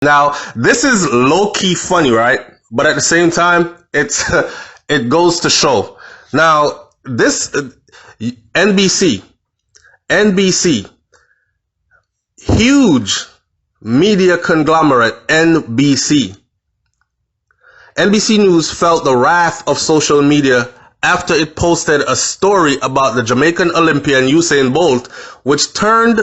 Now, this is low-key funny, right? But at the same time, it goes to show. Now, this NBC, huge media conglomerate, NBC News felt the wrath of social media after it posted a story about the Jamaican Olympian Usain Bolt, which turned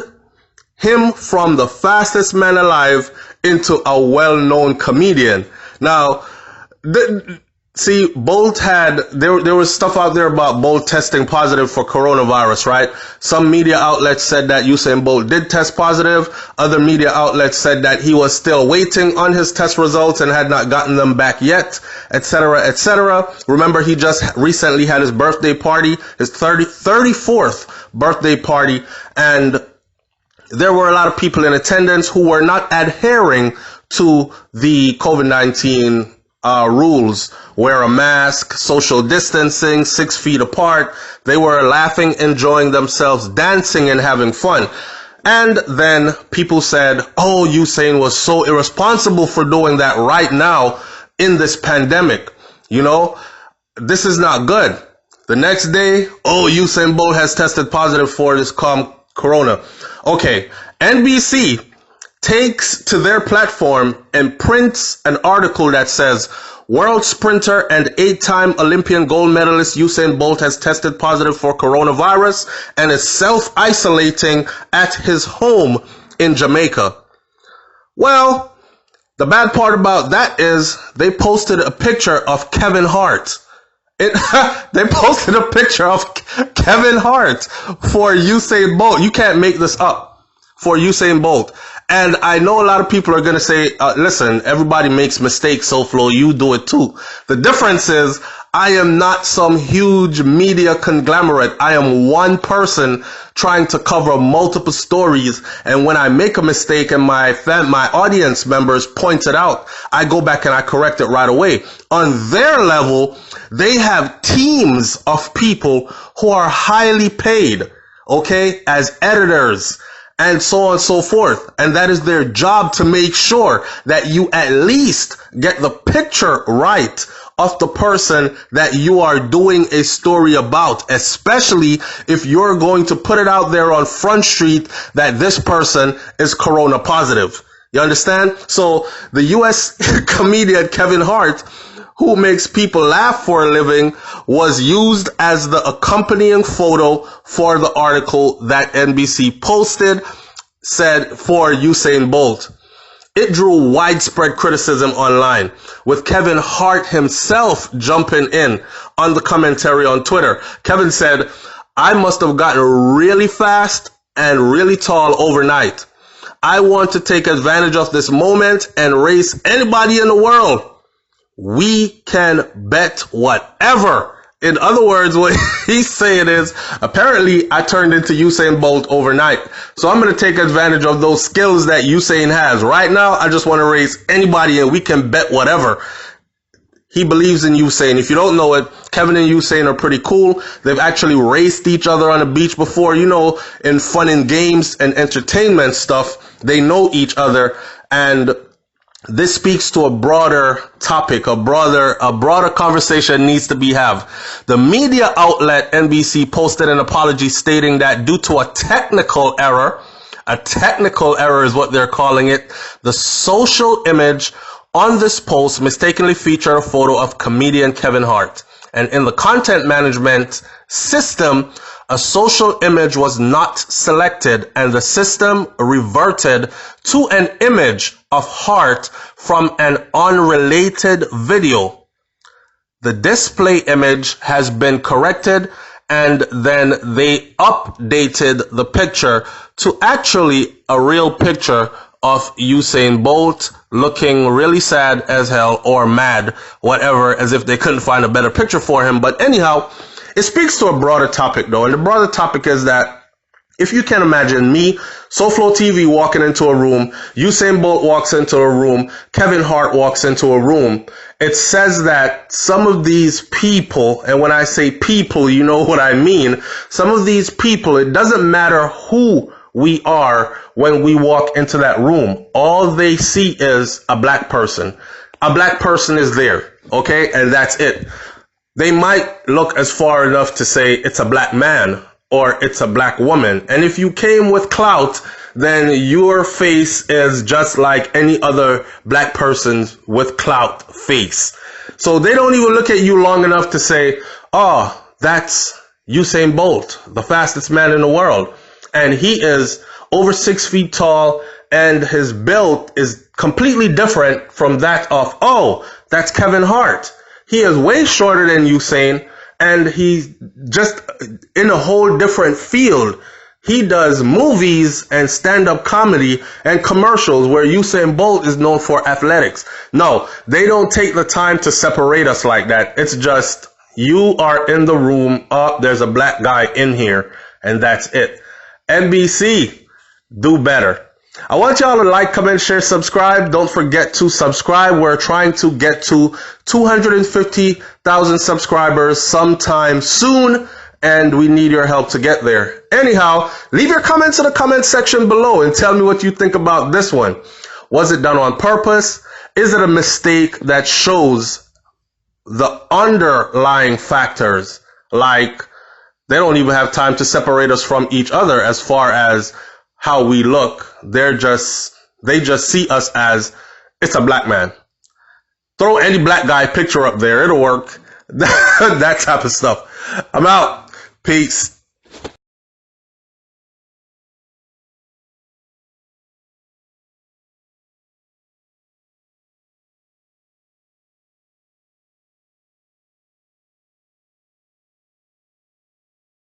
him from the fastest man alive into a well-known comedian. Now, see, Bolt there was stuff out there about Bolt testing positive for coronavirus, right? Some media outlets said that Usain Bolt did test positive. Other media outlets said that he was still waiting on his test results and had not gotten them back yet, etc., etc. Remember, he just recently had his birthday party, his 34th birthday party, and there were a lot of people in attendance who were not adhering to the COVID-19 rules. Wear a mask, social distancing, 6 feet apart. They were laughing, enjoying themselves, dancing and having fun. And then people said, oh, Usain was so irresponsible for doing that right now in this pandemic. You know, this is not good. The next day, oh, Usain Bolt has tested positive for this corona. Okay, NBC takes to their platform and prints an article that says, world sprinter and 8-time Olympian gold medalist Usain Bolt has tested positive for coronavirus and is self-isolating at his home in Jamaica. Well, the bad part about that is they posted a picture of Kevin Hart. They posted a picture of Kevin Hart for Usain Bolt. You can't make this up, for Usain Bolt. And I know a lot of people are going to say, listen, everybody makes mistakes, SouFlo, you do it too. The difference is I am not some huge media conglomerate. I am one person trying to cover multiple stories. And when I make a mistake and my audience members point it out, I go back and I correct it right away. On their level, they have teams of people who are highly paid, okay, as editors, and so on and so forth. And that is their job, to make sure that you at least get the picture right of the person that you are doing a story about, especially if you're going to put it out there on Front Street that this person is corona positive. You understand? So the US comedian Kevin Hart, who makes people laugh for a living, was used as the accompanying photo for the article that NBC posted, said for Usain Bolt. It drew widespread criticism online, with Kevin Hart himself jumping in on the commentary on Twitter. Kevin said, I must have gotten really fast and really tall overnight. I want to take advantage of this moment and race anybody in the world. We can bet whatever. In other words, what he's saying is, apparently I turned into Usain Bolt overnight. So I'm going to take advantage of those skills that Usain has. Right now, I just want to race anybody and we can bet whatever. He believes in Usain. If you don't know it, Kevin and Usain are pretty cool. They've actually raced each other on the beach before, you know, in fun and games and entertainment stuff. They know each other, and this speaks to a broader topic, a broader conversation needs to be had. The media outlet NBC posted an apology stating that due to a technical error is what they're calling it, the social image on this post mistakenly featured a photo of comedian Kevin Hart. And in the content management system, a social image was not selected and the system reverted to an image of Hart from an unrelated video. The display image has been corrected, and then they updated the picture to actually a real picture of Usain Bolt looking really sad as hell, or mad, whatever, as if they couldn't find a better picture for him. But anyhow, it speaks to a broader topic though, and the broader topic is that if you can imagine me, SouFLoTV walking into a room, Usain Bolt walks into a room, Kevin Hart walks into a room, it says that some of these people, and when I say people, you know what I mean, some of these people, it doesn't matter who we are when we walk into that room. All they see is a black person. A black person is there, okay? And that's it. They might look as far enough to say it's a black man or it's a black woman. And if you came with clout, then your face is just like any other black person's with clout face. So they don't even look at you long enough to say, oh, that's Usain Bolt, the fastest man in the world. And he is over 6 feet tall, and his build is completely different from that of, oh, that's Kevin Hart. He is way shorter than Usain, and he's just in a whole different field. He does movies and stand-up comedy and commercials where Usain Bolt is known for athletics. No, they don't take the time to separate us like that. It's just, you are in the room, there's a black guy in here, and that's it. NBC, do better. I want y'all to like, comment, share, subscribe. Don't forget to subscribe. We're trying to get to 250,000 subscribers sometime soon, and we need your help to get there. Anyhow, leave your comments in the comment section below and tell me what you think about this one. Was it done on purpose? Is it a mistake that shows the underlying factors, like they don't even have time to separate us from each other as far as how we look? They just see us as it's a black man. Throw any black guy picture up there, it'll work. That type of stuff. I'm out. Peace.